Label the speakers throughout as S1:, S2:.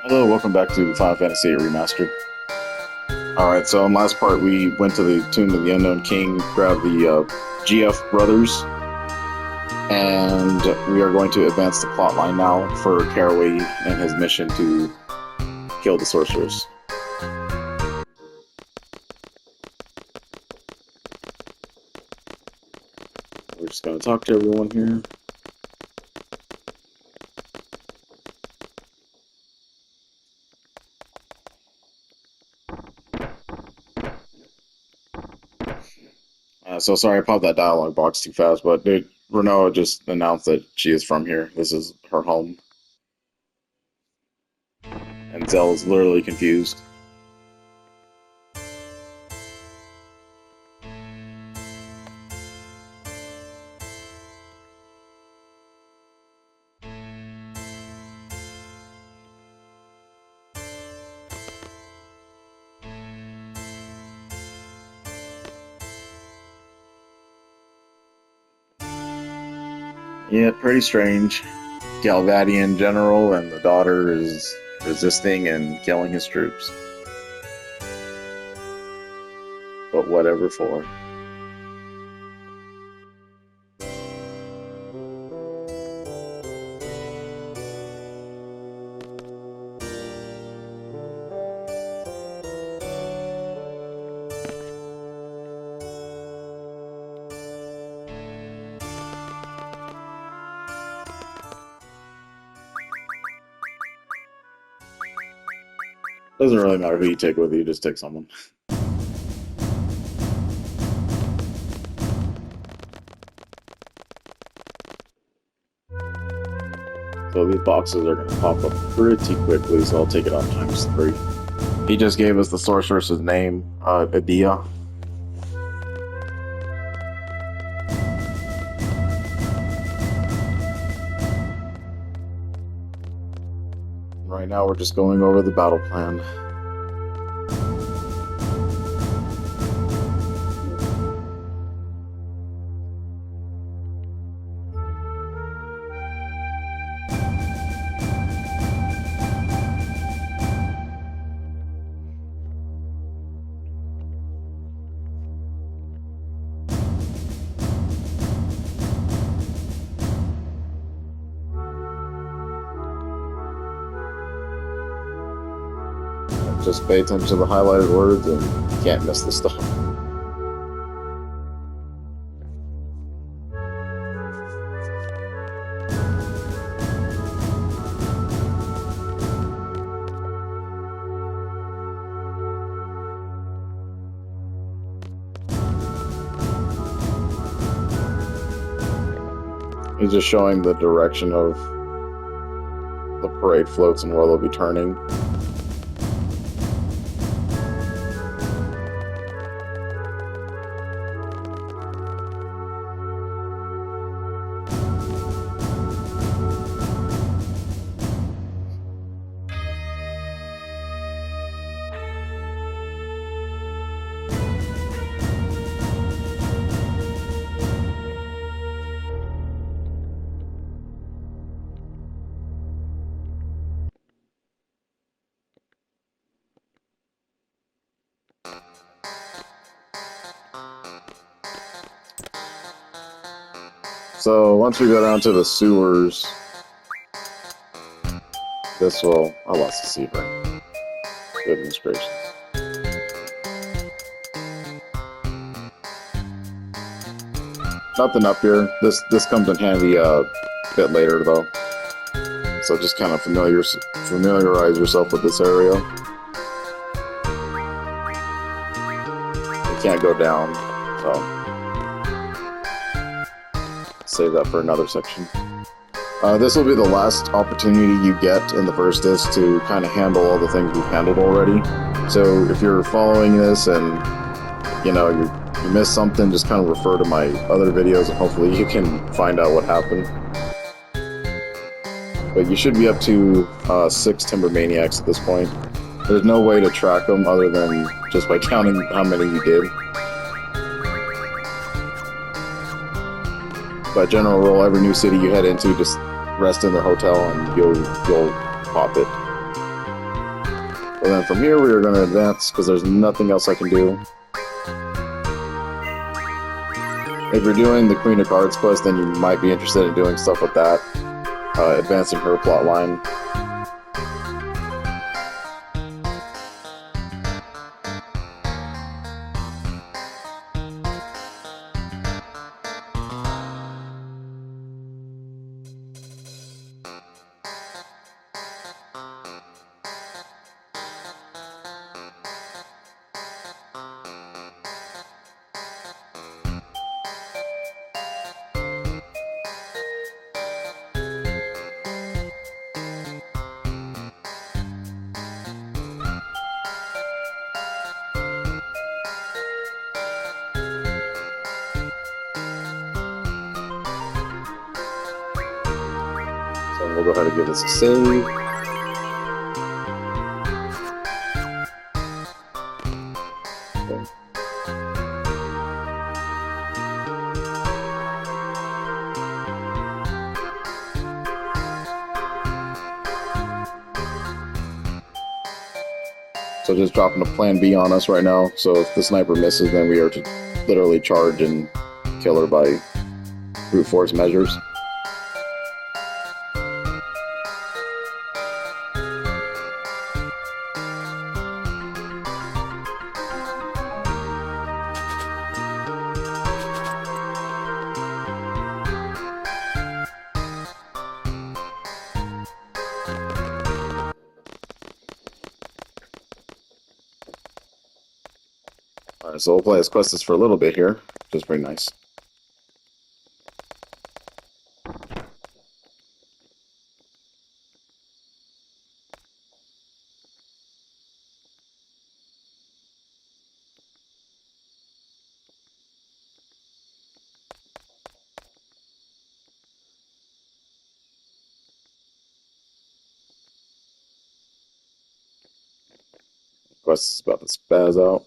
S1: Hello, welcome back to Final Fantasy VIII Remastered. Alright, so in last part we went to the Tomb of the Unknown King, grabbed the GF brothers, and we are going to advance the plotline now for Caraway and his mission to kill the Sorceress. We're just going to talk to everyone here. So sorry I popped that dialogue box too fast, but dude, Renault just announced that she is from here. This is her home. And Zell is literally confused. Yeah, pretty strange. Galvadian general and the daughter is resisting and killing his troops. But whatever for. Doesn't really matter who you take with you, just take someone. So these boxes are going to pop up pretty quickly, so I'll take it on ×3. He just gave us the Sorceress's name, Edea. Right now we're just going over the battle plan. Just pay attention to the highlighted words and you can't miss the stuff. He's just showing the direction of the parade floats and where they'll be turning. So once we go down to the sewers, this will... I lost the seat ring. Goodness gracious. Nothing up here. This comes in handy a bit later though. So just kind of familiarize yourself with this area. You can't go down, so save that for another section. This will be the last opportunity you get in the first disc to kind of handle all the things we've handled already. So if you're following this and you know you missed something, just kind of refer to my other videos and hopefully you can find out what happened. But you should be up to 6 Timber Maniacs at this point. There's no way to track them other than just by counting how many you did. By general rule, every new city you head into, just rest in their hotel and you'll pop it. And then from here we are going to advance because there's nothing else I can do. If you're doing the Queen of Cards quest, then you might be interested in doing stuff with that. Advancing her plot line. So we'll go ahead and give this a save. Okay. So just dropping a plan B on us right now. So if the sniper misses, then we are to literally charge and kill her by brute force measures. Alright, so we'll play as Questus for a little bit here, which is pretty nice. Questus is about to spaz out.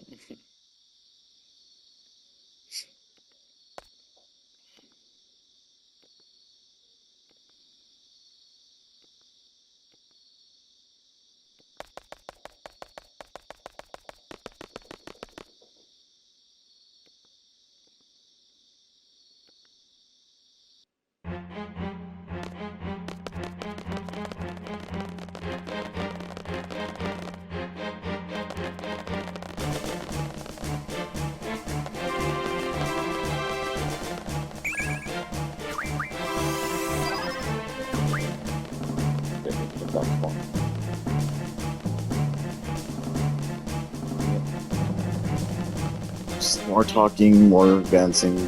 S1: Just more talking, more advancing.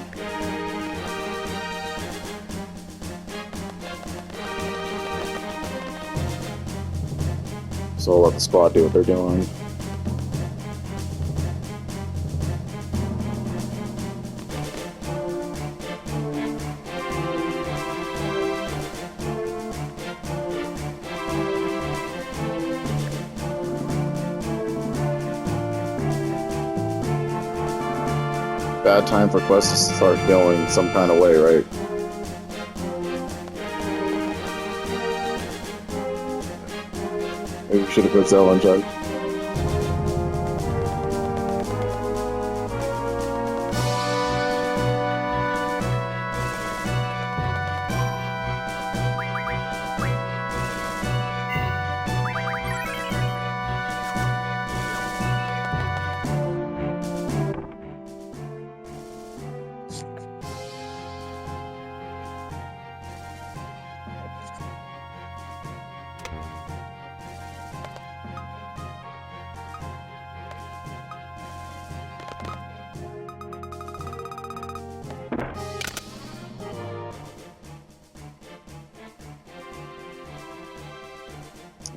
S1: So I'll let the squad do what they're doing. Bad time for Questus to start going some kind of way, right? Maybe we should have put Zell on charge.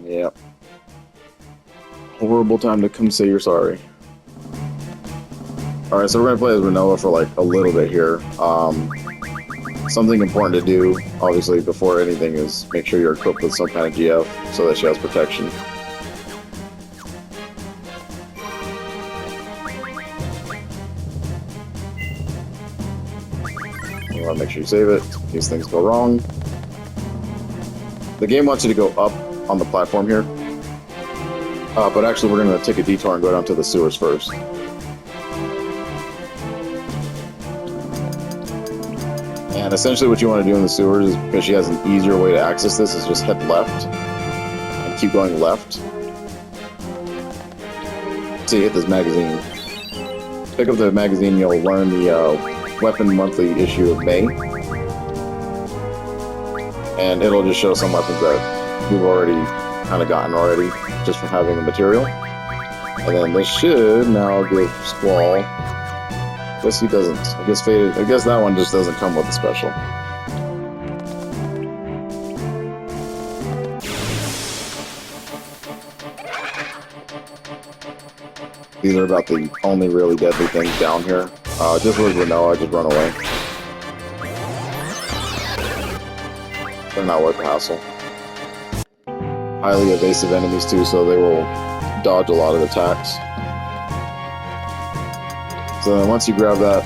S1: Yep. Horrible time to come say you're sorry. Alright, so we're going to play as Renoa for like a little bit here. Something important to do, obviously, before anything is make sure you're equipped with some kind of GF so that she has protection. You want to make sure you save it in case things go wrong. The game wants you to go up on the platform here. But actually, we're going to take a detour and go down to the sewers first. And essentially what you want to do in the sewers is, because she has an easier way to access this, is just head left and keep going left until you hit this magazine. Pick up the magazine, you'll learn the Weapon Monthly issue of May. And it'll just show some weapons that we've already kind of gotten already, just from having the material. And then this should now give Squall. I guess he doesn't. I guess Faded. I guess that one just doesn't come with a special. These are about the only really deadly things down here. Just with Renoa, just run away. They're not worth the hassle. Highly evasive enemies too, so they will dodge a lot of attacks. So then once you grab that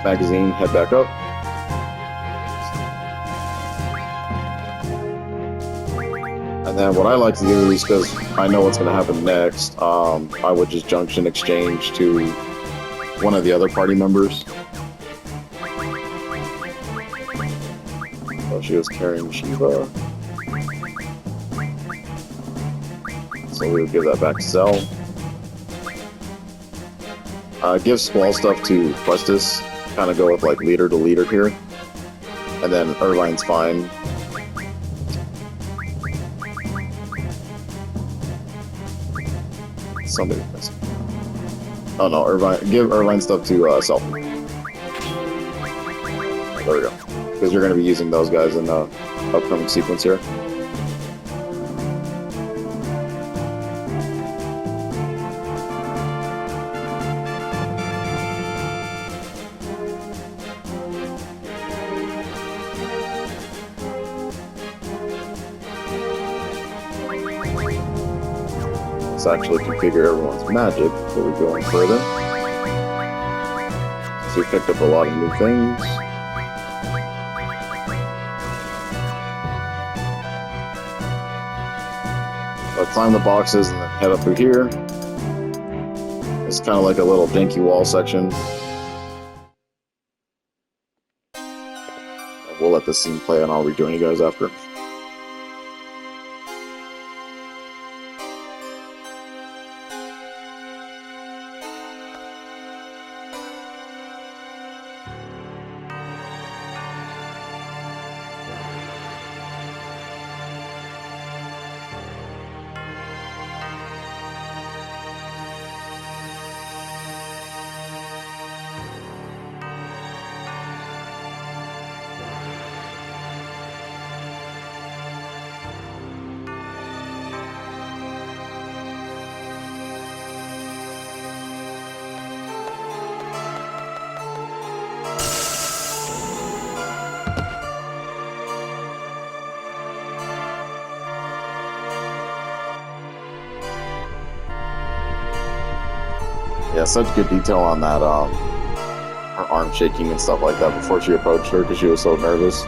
S1: magazine, head back up. And then what I like to do is, because I know what's going to happen next, I would just junction exchange to one of the other party members. Oh, she was carrying Shiva. So we would give that back to Zell. Give Squall stuff to Questus. Kind of go with like leader to leader here. And then Irvine's fine. Somebody missing. Oh no, Irvine. Give Irvine stuff to Self. There we go. Because you're going to be using those guys in the upcoming sequence here. Let's actually configure everyone's magic before we go any further. So we picked up a lot of new things. I'll climb the boxes and then head up through here. It's kind of like a little dinky wall section. We'll let this scene play and I'll rejoin you guys after. Yeah, such good detail on that, her arm shaking and stuff like that before she approached her because she was so nervous.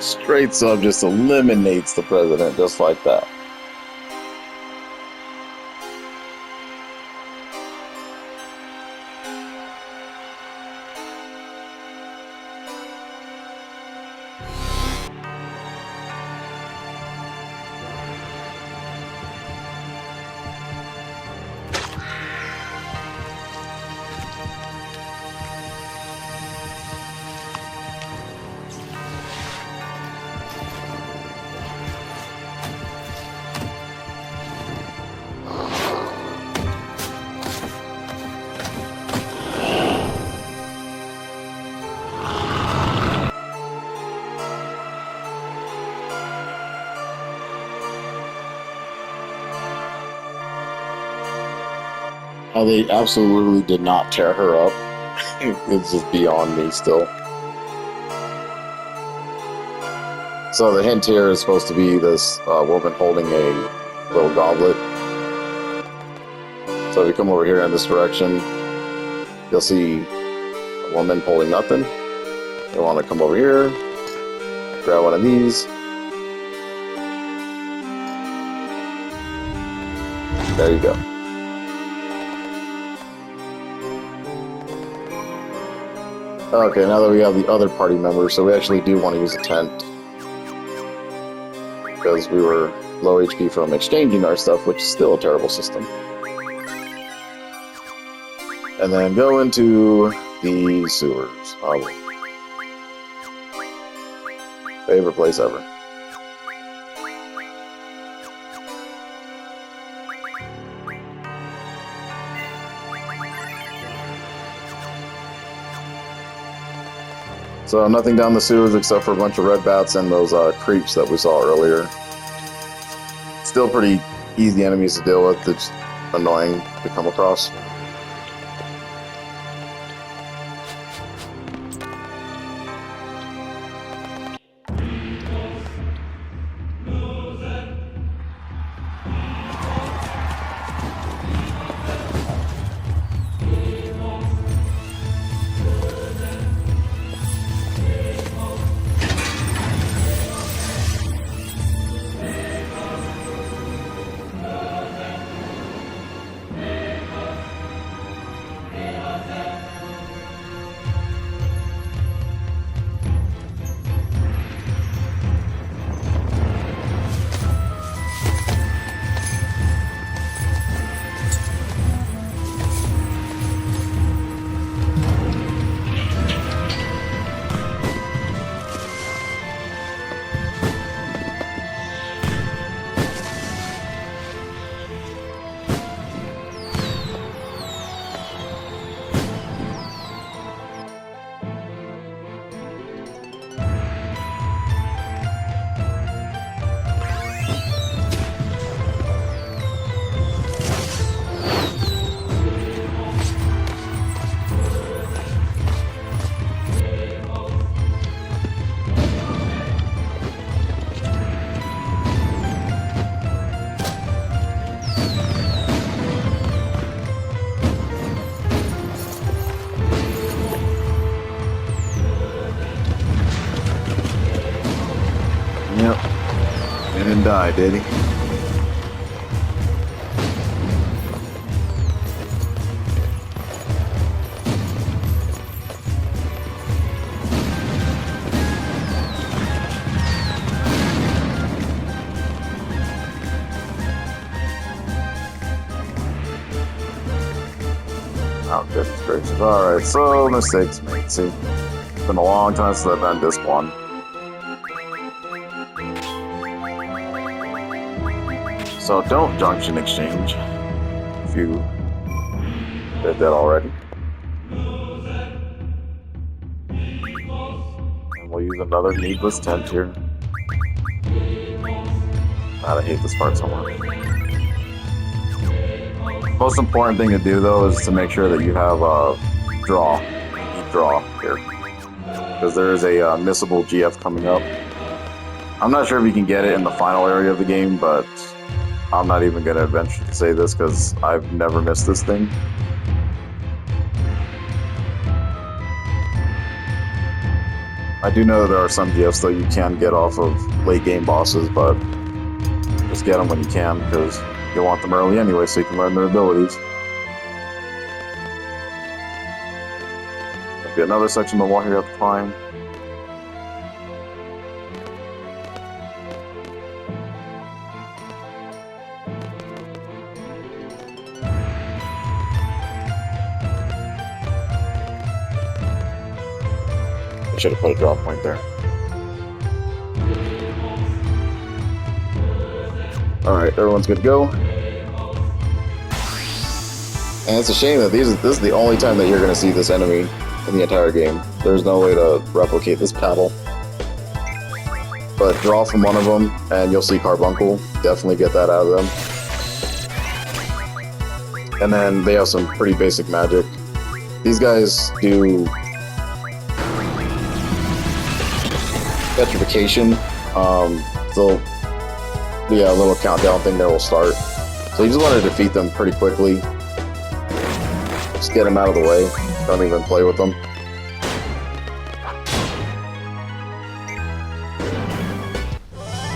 S1: Straight sub just eliminates the president just like that. How they absolutely did not tear her up. It's just beyond me still. So the hint here is supposed to be this woman holding a little goblet. So if you come over here in this direction, you'll see a woman holding nothing. You want to come over here, grab one of these. There you go. Okay, now that we have the other party members, so we actually do want to use a tent. Because we were low HP from exchanging our stuff, which is still a terrible system. And then go into the sewers. Oh, favorite place ever. So nothing down the sewers except for a bunch of red bats and those creeps that we saw earlier. Still pretty easy enemies to deal with, it's annoying to come across. Yep. Didn't die, did he? Oh, goodness gracious. Alright, so mistakes made. See, it's been a long time since I've done this one. So don't junction exchange if you did that already. And we'll use another needless tent here. God, I hate this part so much. Most important thing to do though is to make sure that you have a draw. Draw here. Because there is a missable GF coming up. I'm not sure if you can get it in the final area of the game, but I'm not even going to venture to say this because I've never missed this thing. I do know that there are some GFs that you can get off of late game bosses, but just get them when you can, because you want them early anyway, so you can learn their abilities. There'll be another section of the wall here you have to climb. I should have put a drop point there. Alright, everyone's good to go. And it's a shame that this is the only time that you're going to see this enemy in the entire game. There's no way to replicate this battle. But draw from one of them, and you'll see Carbuncle. Definitely get that out of them. And then they have some pretty basic magic. These guys do petrification. So yeah, a little countdown thing there will start. So you just want to defeat them pretty quickly. Just get them out of the way. Don't even play with them.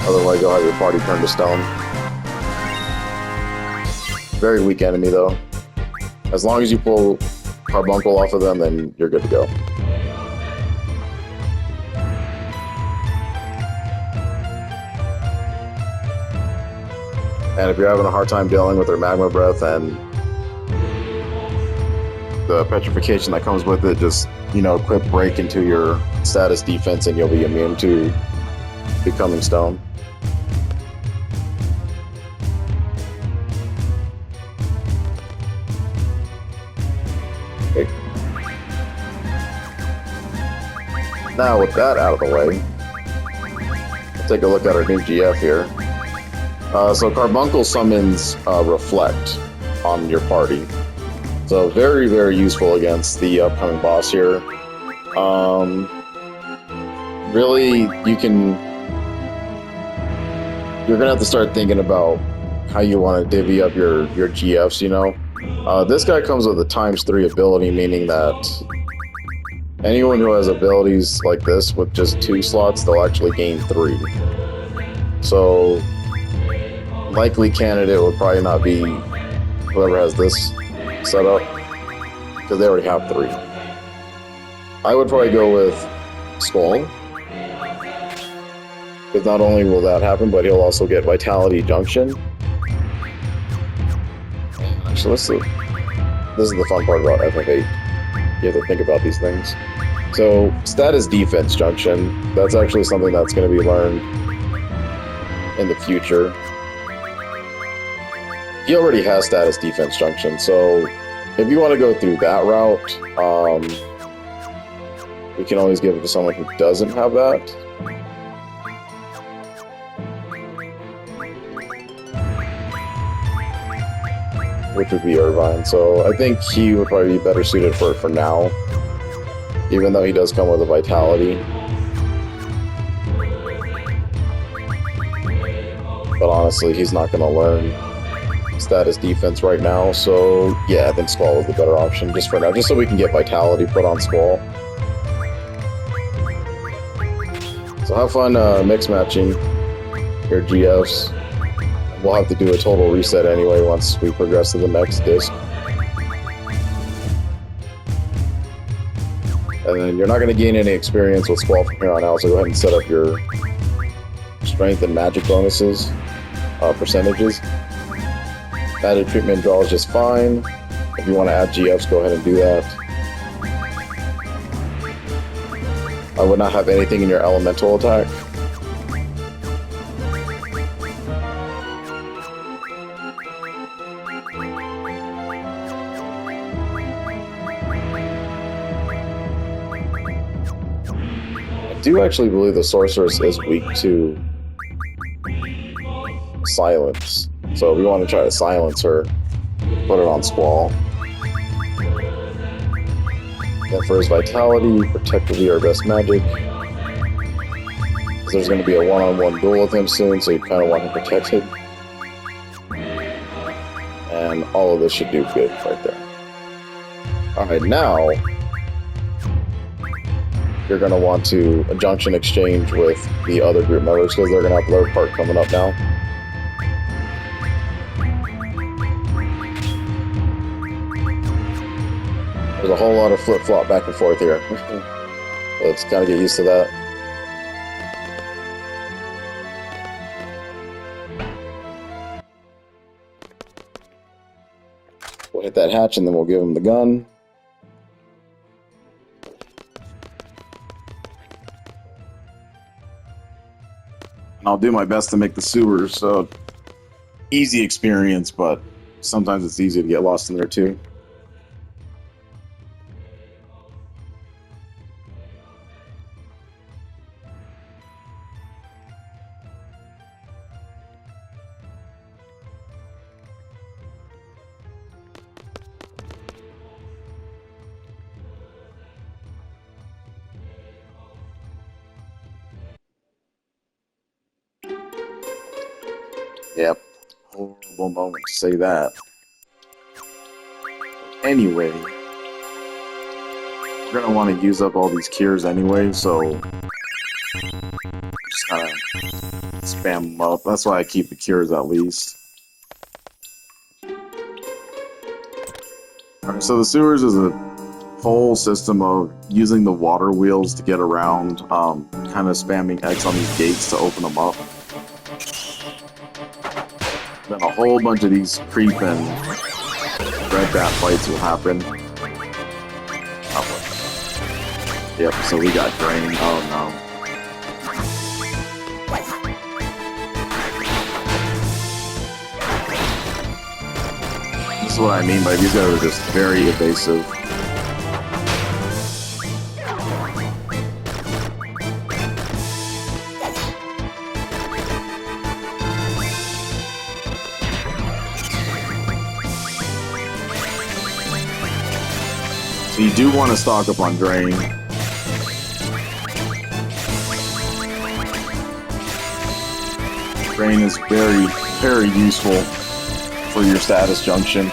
S1: Otherwise you'll have your party turned to stone. Very weak enemy though. As long as you pull Carbuncle off of them, then you're good to go. And if you're having a hard time dealing with their Magma Breath and the petrification that comes with it, just, you know, quick break into your status defense and you'll be immune to becoming stone. Okay. Now with that out of the way, let's take a look at our new GF here. So Carbuncle summons Reflect on your party. So very, very useful against the upcoming boss here. Really, you're gonna have to start thinking about how you want to divvy up your GFs, you know? This guy comes with a ×3 ability, meaning that anyone who has abilities like this with just 2 slots, they'll actually gain 3. So likely candidate would probably not be whoever has this set up, because they already have 3. I would probably go with Skull, because not only will that happen, but he'll also get Vitality Junction. Actually, let's see. This is the fun part about FF8. You have to think about these things. So, Status Defense Junction, that's actually something that's going to be learned in the future. He already has Status Defense Junction, so if you want to go through that route, we can always give it to someone who doesn't have that. Which would be Irvine, so I think he would probably be better suited for it for now, even though he does come with a Vitality. But honestly, he's not going to learn Status Defense right now, so yeah, I think Squall is the better option just for now, just so we can get Vitality put on Squall. So have fun mix matching your GFs. We'll have to do a total reset anyway once we progress to the next disc. And then you're not going to gain any experience with Squall from here on out, so go ahead and set up your strength and magic bonuses, percentages. Magic treatment draws just fine. If you want to add GFs, go ahead and do that. I would not have anything in your elemental attack. I do actually believe the Sorceress is weak to silence. So if we want to try to silence her, put it on Squall. Then for his Vitality, Protect will be our best magic. There's going to be a one-on-one duel with him soon, so you kind of want him protected. And all of this should do good right there. Alright, now you're going to want to a junction exchange with the other group members because they're going to have their part coming up now. There's a whole lot of flip-flop back and forth here. Let's kind of get used to that. We'll hit that hatch and then we'll give him the gun. And I'll do my best to make the sewers so easy experience, but sometimes it's easy to get lost in there too. Yep. Horrible moment to say that. Anyway, we're going to want to use up all these cures anyway, so just kind of spam them up. That's why I keep the cures at least. Alright, so the sewers is a whole system of using the water wheels to get around, kind of spamming X on these gates to open them up. Then a whole bunch of these creep and red bat fights will happen. Oh, yep, so we got drained. Oh no. This is what I mean by these guys are just very evasive. So you do want to stock up on Drain. Drain is very, very useful for your status junction.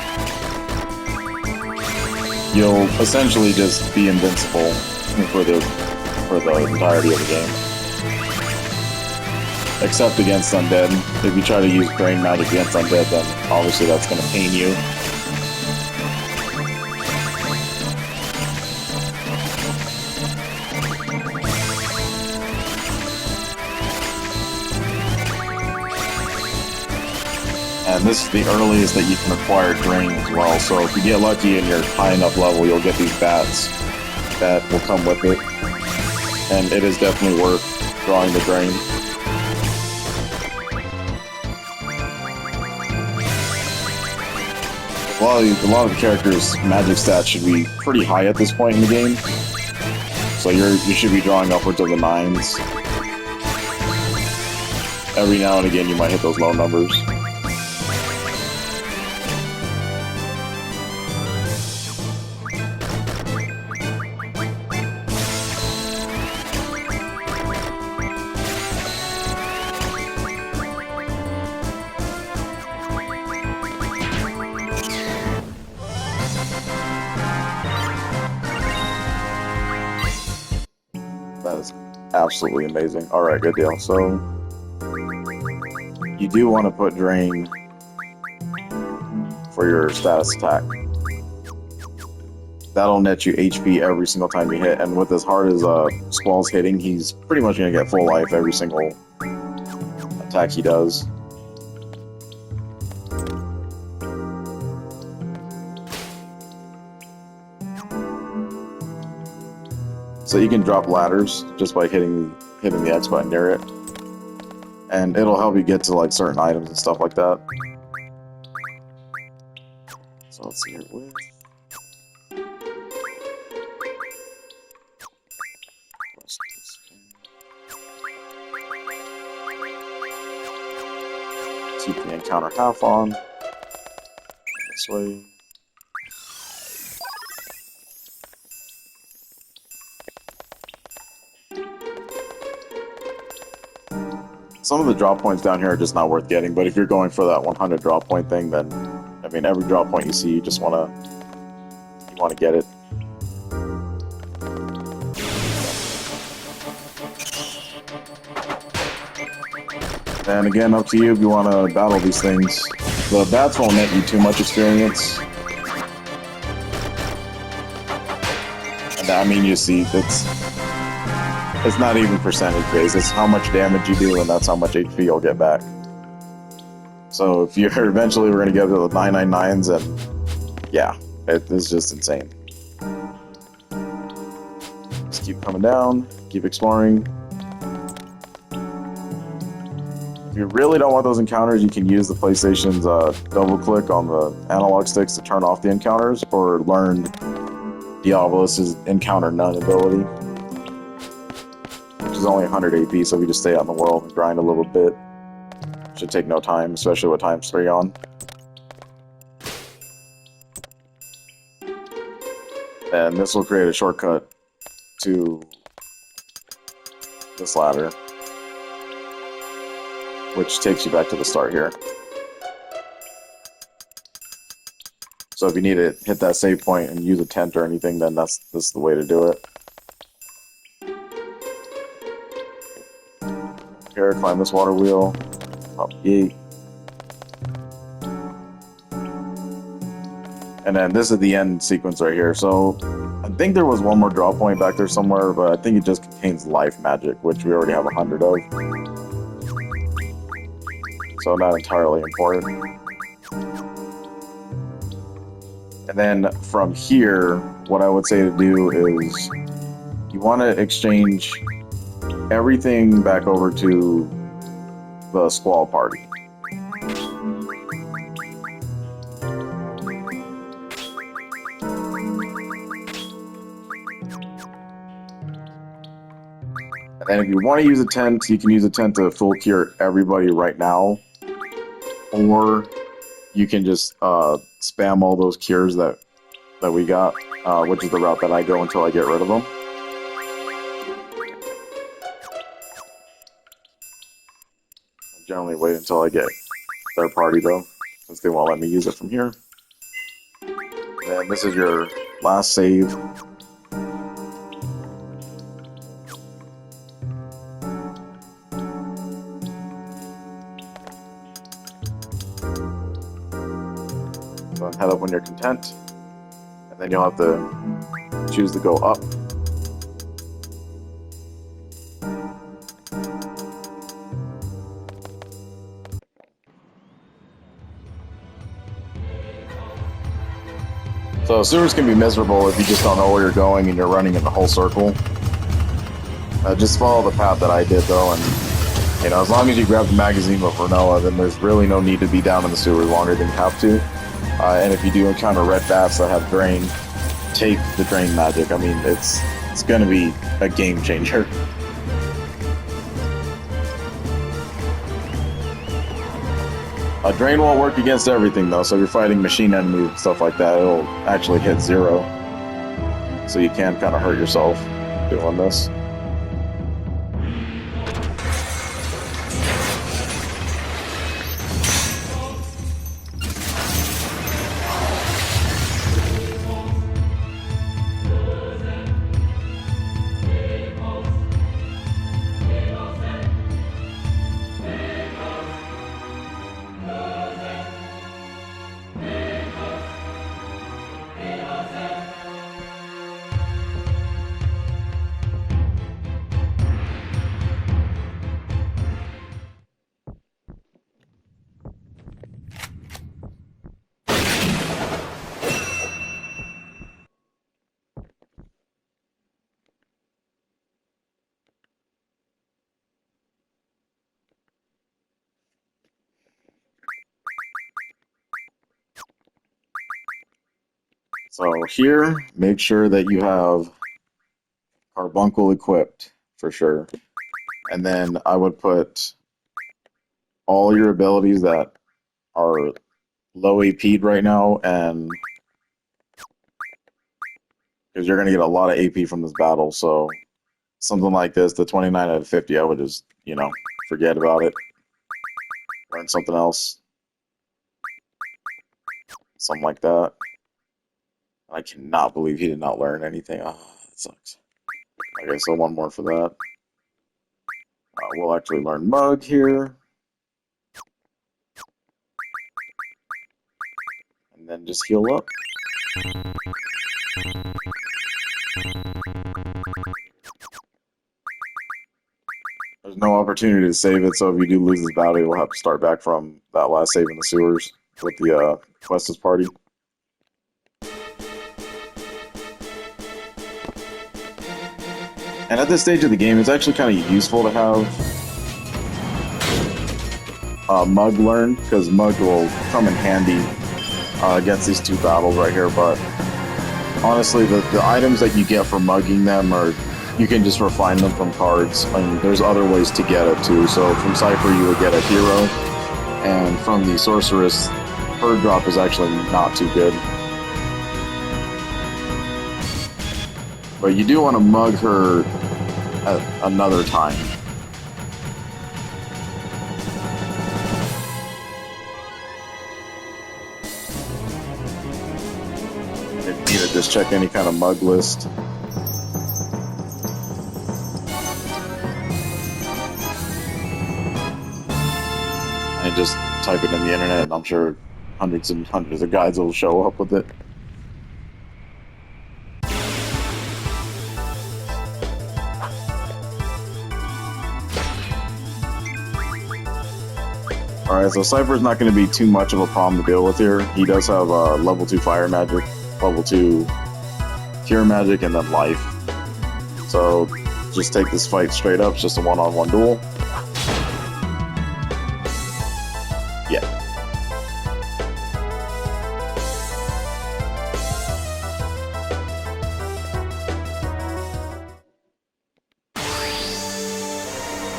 S1: You'll essentially just be invincible for the entirety of the game. Except against Undead. If you try to use Drain magic against Undead, then obviously that's going to pain you. And this is the earliest that you can acquire Drain as well, so if you get lucky and you're high enough level, you'll get these bats that will come with it. And it is definitely worth drawing the Drain. A lot of the characters' magic stats should be pretty high at this point in the game. So you should be drawing upwards of the 9s. Every now and again you might hit those low numbers. That is absolutely amazing. Alright, good deal. So, you do want to put Drain for your status attack. That'll net you HP every single time you hit, and with as hard as Squall's hitting, he's pretty much going to get full life every single attack he does. So you can drop ladders just by hitting the X button near it, and it'll help you get to like certain items and stuff like that. So let's see here. Keep the encounter half on. This way. Some of the drop points down here are just not worth getting, but if you're going for that 100 drop point thing, then, I mean, every drop point you see, you just wanna get it. And again, up to you if you want to battle these things. The bats won't net you too much experience. And I mean, you see, it's not even percentage based. It's how much damage you do, and that's how much HP you'll get back. So if you're eventually we're gonna get to the 999s, and yeah, it's just insane. Just keep coming down, keep exploring. If you really don't want those encounters, you can use the PlayStation's double click on the analog sticks to turn off the encounters, or learn Diablos' encounter none ability, which is only 100 AP, so we just stay out in the world and grind a little bit. Should take no time, especially with times 3 on. And this will create a shortcut to this ladder, which takes you back to the start here. So if you need to hit that save point and use a tent or anything, then this is the way to do it. Here, climb this water wheel, pop the gate. And then this is the end sequence right here. So I think there was one more draw point back there somewhere, but I think it just contains life magic, which we already have 100 of. So not entirely important. And then from here, what I would say to do is you want to exchange everything back over to the Squall party. And then if you want to use a tent, you can use a tent to full cure everybody right now. Or you can just spam all those cures that we got, which is the route that I go until I get rid of them. I generally wait until I get their party though, since they won't let me use it from here. And this is your last save. So head up when you're content, and then you'll have to choose to go up. So sewers can be miserable if you just don't know where you're going and you're running in the whole circle. Just follow the path that I did though, and you know, as long as you grab the magazine with Renoa, then there's really no need to be down in the sewer longer than you have to. And if you do encounter red bats that have drain, take the drain magic. I mean, it's going to be a game changer. Drain won't work against everything though, so if you're fighting machine enemies and stuff like that, it'll actually hit 0. So you can kind of hurt yourself doing this. So here, make sure that you have Carbuncle equipped, for sure. And then I would put all your abilities that are low AP'd right now, and because you're going to get a lot of AP from this battle, so something like this, the 29 out of 50, I would just, you know, forget about it. Learn something else. Something like that. I cannot believe he did not learn anything. Oh, that sucks. Okay, so one more for that. We'll actually learn Mug here. and then just heal up. There's no opportunity to save it, so if you do lose this battle, you'll have to start back from that last save in the sewers with the Questus party. And at this stage of the game, it's actually kind of useful to have Mug learn, because Mug will come in handy against these two battles right here, but honestly, the items that you get for mugging them are, you can just refine them from cards. I mean, there's other ways to get it too. So from Cypher, you would get a hero, and from the Sorceress, her drop is actually not too good. But you do want to mug her at another time. If you need to just check any kind of mug list. And just type it in the internet, and I'm sure hundreds and hundreds of guides will show up with it. Alright, so Cypher's not going to be too much of a problem to deal with here. He does have level 2 fire magic, level 2 cure magic, and then life. So just take this fight straight up, it's just a one-on-one duel. Yeah.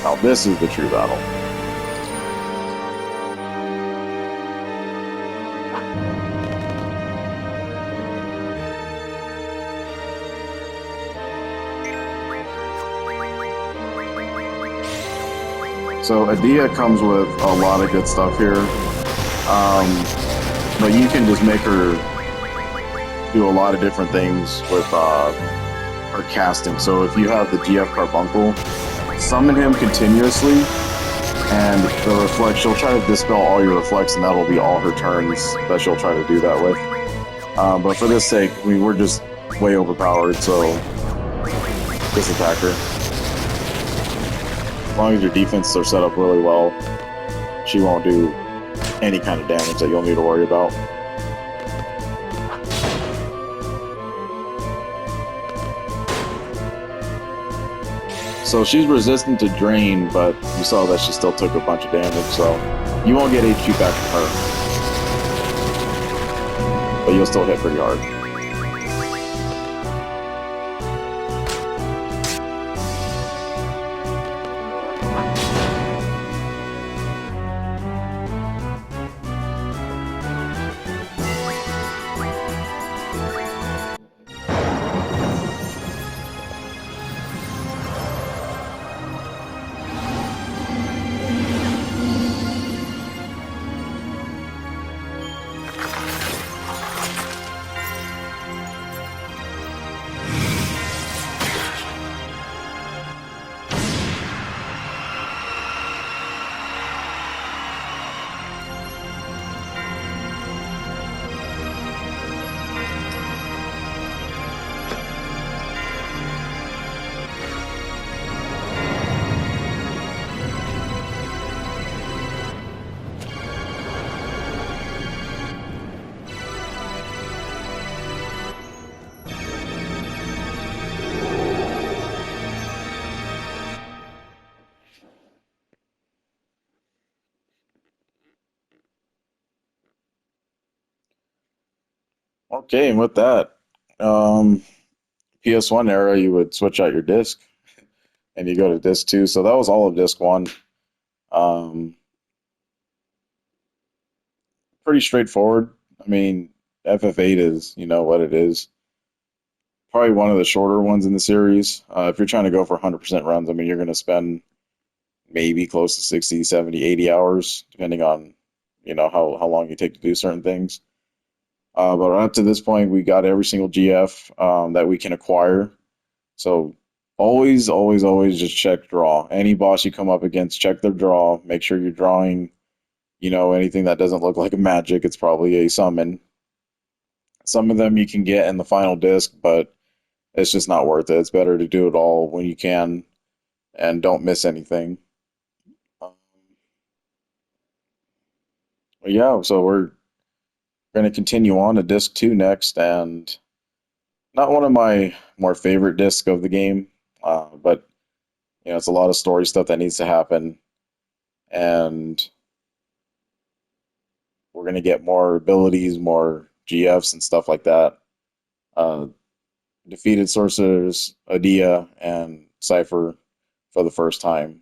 S1: Now this is the true battle. So Edea comes with a lot of good stuff here, but you can just make her do a lot of different things with her casting. So if you have the GF Carbuncle, summon him continuously, and the reflect, she'll try to dispel all your reflects, and that'll be all her turns that she'll try to do that with. But for this sake, we're just way overpowered, so just attack her. As long as your defenses are set up really well, she won't do any kind of damage that you'll need to worry about. So she's resistant to drain, but you saw that she still took a bunch of damage, so you won't get HP back from her. But you'll still hit pretty hard. Okay, and with that, PS1 era, you would switch out your disc, and you go to disc 2. So that was all of disc 1. Pretty straightforward. I mean, FF8 is, you know, what it is. Probably one of the shorter ones in the series. If you're trying to go for 100% runs, I mean, you're going to spend maybe close to 60, 70, 80 hours, depending on, you know, how long you take to do certain things. But up to this point, we got every single GF that we can acquire. So always, always, always just check draw. Any boss you come up against, check their draw. Make sure you're drawing, you know, anything that doesn't look like a magic. It's probably a summon. some of them you can get in the final disc, but it's just not worth it. It's better to do it all when you can and don't miss anything. Um, but yeah, so we're going to continue on to disc two next, and not one of my more favorite discs of the game, but it's a lot of story stuff that needs to happen, and we're going to get more abilities, more GFs, and stuff like that. Uh, defeated Sorceress, Edea, and Cypher for the first time,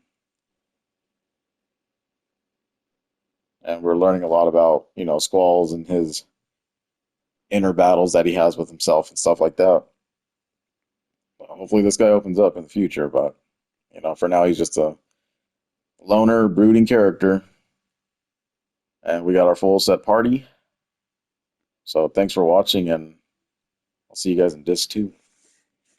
S1: and we're learning a lot about Squalls and his inner battles that he has with himself and stuff like that. Hopefully, this guy opens up in the future, but for now, he's just a loner, brooding character. And we got our full set party. So thanks for watching, and I'll see you guys in disc two.